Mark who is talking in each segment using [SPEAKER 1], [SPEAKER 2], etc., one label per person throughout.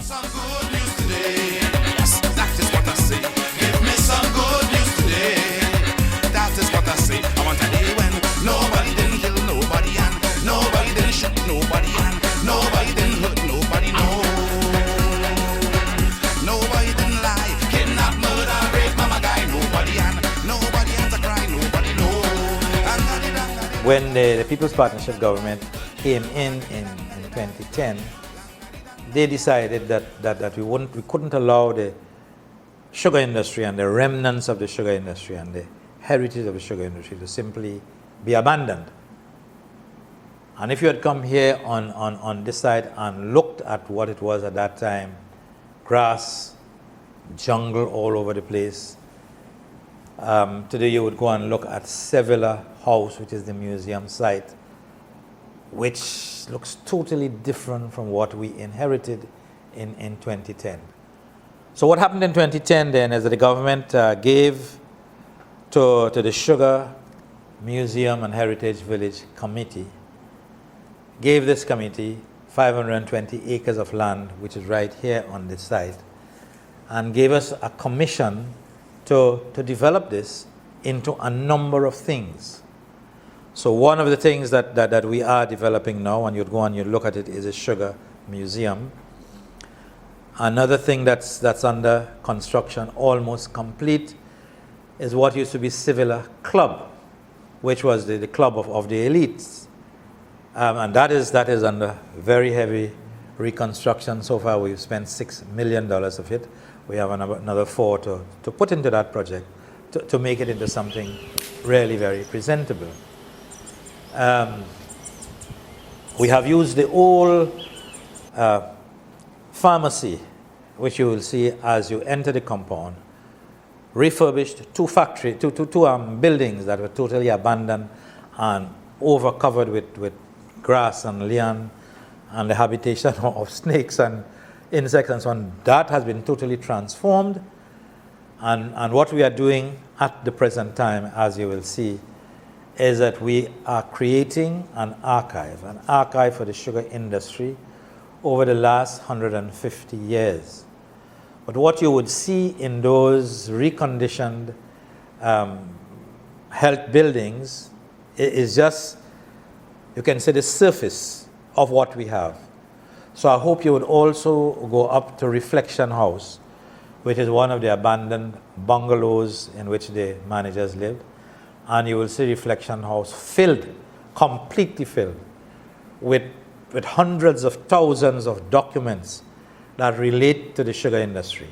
[SPEAKER 1] Some good news today. Yes, that is what I say. Give me some good news today. That is what I say. I want a day when nobody didn't kill nobody and nobody didn't shoot nobody and nobody didn't hurt nobody. No, nobody didn't lie, kidnap, murder, rape, mama guy. Nobody and nobody had to cry. Nobody know.
[SPEAKER 2] When the People's Partnership government came in 2010, they decided that we couldn't allow the sugar industry and the remnants of the sugar industry and the heritage of the sugar industry to simply be abandoned. And if you had come here on this side and looked at what it was at that time, grass, jungle all over the place, today you would go and look at Sevilla House, which is the museum site, which looks totally different from what we inherited in 2010. So what happened in 2010 then is that the government gave to the Sugar Museum and Heritage Village Committee, gave this committee 520 acres of land, which is right here on this site, and gave us a commission to develop this into a number of things. So one of the things that we are developing now, and you'd go and you look at it, is a sugar museum. Another thing that's under construction, almost complete, is what used to be Sevilla Club, which was the club of the elites. And that is under very heavy reconstruction. So far we've spent $6 million of it. We have another $4 to put into that project to make it into something really very presentable. We have used the old pharmacy, which you will see as you enter the compound, refurbished two buildings that were totally abandoned and overcovered with grass and lian and the habitation of snakes and insects and so on. That has been totally transformed, and what we are doing at the present time, as you will see, is that we are creating an archive for the sugar industry over the last 150 years. But what you would see in those reconditioned health buildings is just, you can say, the surface of what we have. So I hope you would also go up to Reflection House, which is one of the abandoned bungalows in which the managers lived. And you will see Reflection House filled, completely filled, with hundreds of thousands of documents that relate to the sugar industry.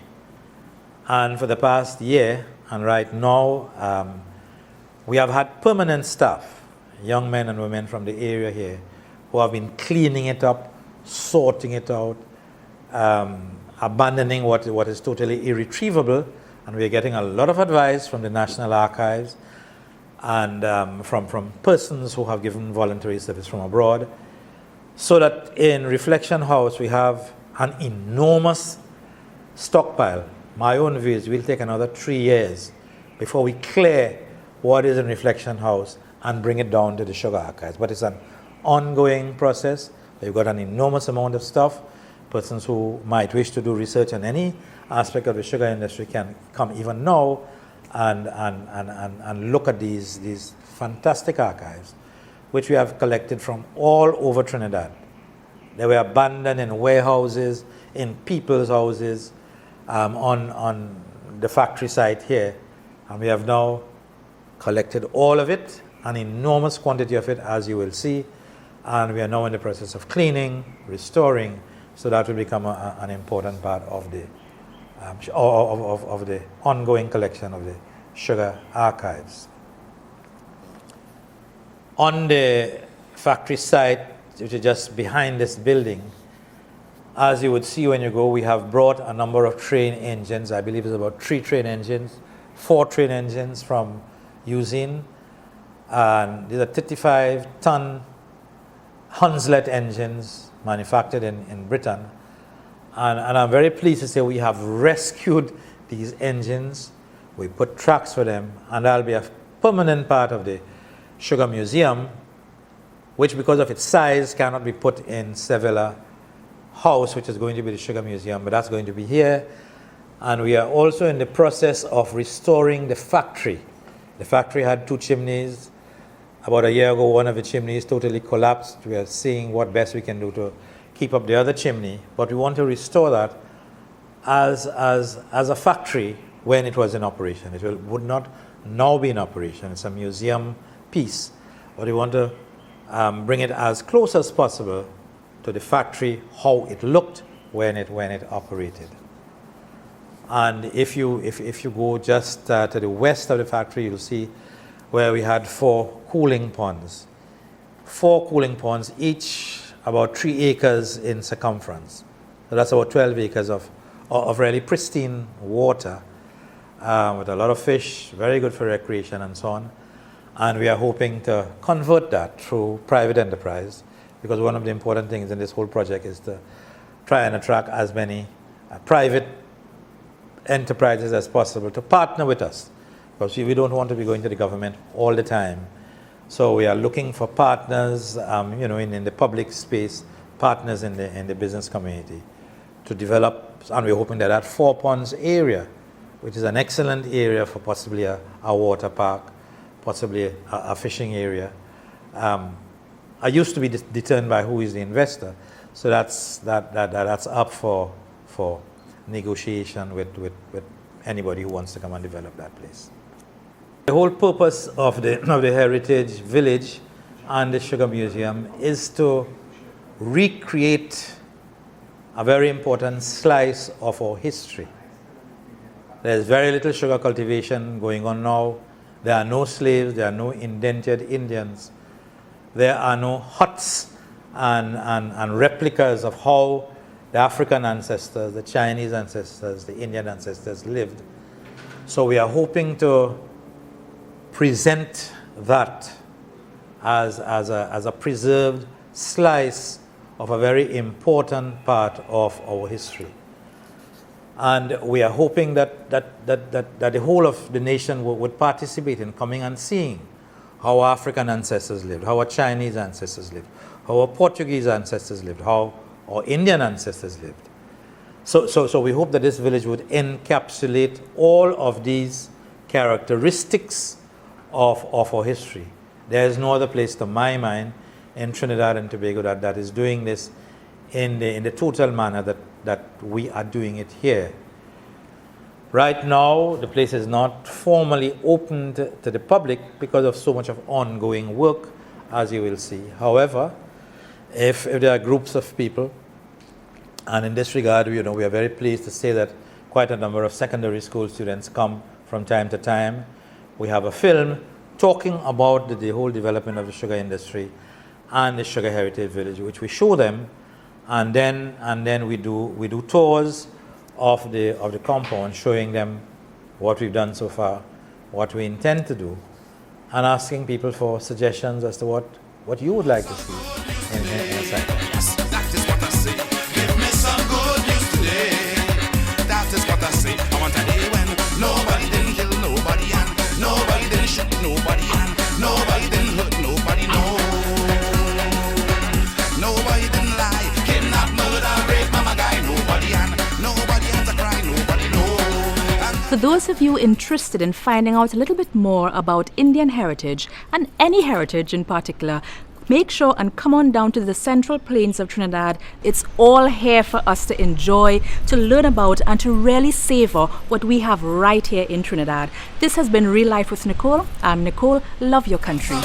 [SPEAKER 2] And for the past year, and right now, we have had permanent staff, young men and women from the area here, who have been cleaning it up, sorting it out, abandoning what is totally irretrievable. And we're getting a lot of advice from the National Archives and from persons who have given voluntary service from abroad, so that in Reflection House we have an enormous stockpile. My own view is we'll take another 3 years before we clear what is in Reflection House and bring it down to the sugar archives. But it's an ongoing process. We've got an enormous amount of stuff. Persons who might wish to do research on any aspect of the sugar industry can come even now and look at these fantastic archives, which we have collected from all over Trinidad. They were abandoned in warehouses, in people's houses, on the factory site here. And we have now collected all of it, an enormous quantity of it, as you will see. And we are now in the process of cleaning, restoring, so that will become an important part of the ongoing collection of the sugar archives. On the factory site, which is just behind this building, as you would see when you go, we have brought a number of train engines. I believe it's about 4 train engines from Usine. And these are 35-ton Hunslet engines manufactured in Britain. And I'm very pleased to say we have rescued these engines. We put tracks for them, and that'll be a permanent part of the Sugar Museum, which because of its size cannot be put in Sevilla house, which is going to be the Sugar Museum, but that's going to be here. And we are also in the process of restoring the factory. The factory had 2 chimneys. About a year ago, one of the chimneys totally collapsed. We are seeing what best we can do to keep up the other chimney, but we want to restore that as a factory when it was in operation. It would not now be in operation. It's a museum piece, but we want to bring it as close as possible to the factory, how it looked when it operated. And if you go just to the west of the factory, you'll see where we had 4 cooling ponds. 4 cooling ponds, each about 3 acres in circumference. So that's about 12 acres of really pristine water with a lot of fish, very good for recreation and so on. And we are hoping to convert that through private enterprise, because one of the important things in this whole project is to try and attract as many private enterprises as possible to partner with us, because we don't want to be going to the government all the time. So we are looking for partners, in the public space, partners in the business community to develop, and we're hoping that that 4 ponds area, which is an excellent area for possibly a water park, possibly a fishing area, I used to be determined by who is the investor. So that's up for negotiation with anybody who wants to come and develop that place. The whole purpose of the Heritage Village and the Sugar Museum is to recreate a very important slice of our history. There's very little sugar cultivation going on now. There are no slaves, there are no indentured Indians. There are no huts and replicas of how the African ancestors, the Chinese ancestors, the Indian ancestors lived. So we are hoping to present that as a preserved slice of a very important part of our history. And we are hoping that the whole of the nation would participate in coming and seeing how our African ancestors lived, how our Chinese ancestors lived, how our Portuguese ancestors lived, how our Indian ancestors lived. So we hope that this village would encapsulate all of these characteristics of our history. There is no other place, to my mind, in Trinidad and Tobago that is doing this in the total manner that we are doing it here. Right now, the place is not formally opened to the public because of so much of ongoing work, as you will see. However, if there are groups of people, and in this regard, we are very pleased to say that quite a number of secondary school students come from time to time. We have a film talking about the whole development of the sugar industry and the Sugar Heritage Village, which we show them, and then we do tours of the compound, showing them what we've done so far, what we intend to do, and asking people for suggestions as to what you would like to see in a site.
[SPEAKER 1] Yes, that is what I say. Give me some good news today. That is what I say. I want a day when nobody didn't kill nobody and nobody didn't shoot nobody and nobody didn't hurt nobody, no. Nobody didn't lie, kidnap, murder, rape, mama guy, nobody and nobody had to cry, nobody, no.
[SPEAKER 3] For those of you interested in finding out a little bit more about Indian heritage, and any heritage in particular, make sure and come on down to the Central Plains of Trinidad. It's all here for us to enjoy, to learn about, and to really savor what we have right here in Trinidad. This has been Real Life with Nicole. I'm Nicole. Love your country.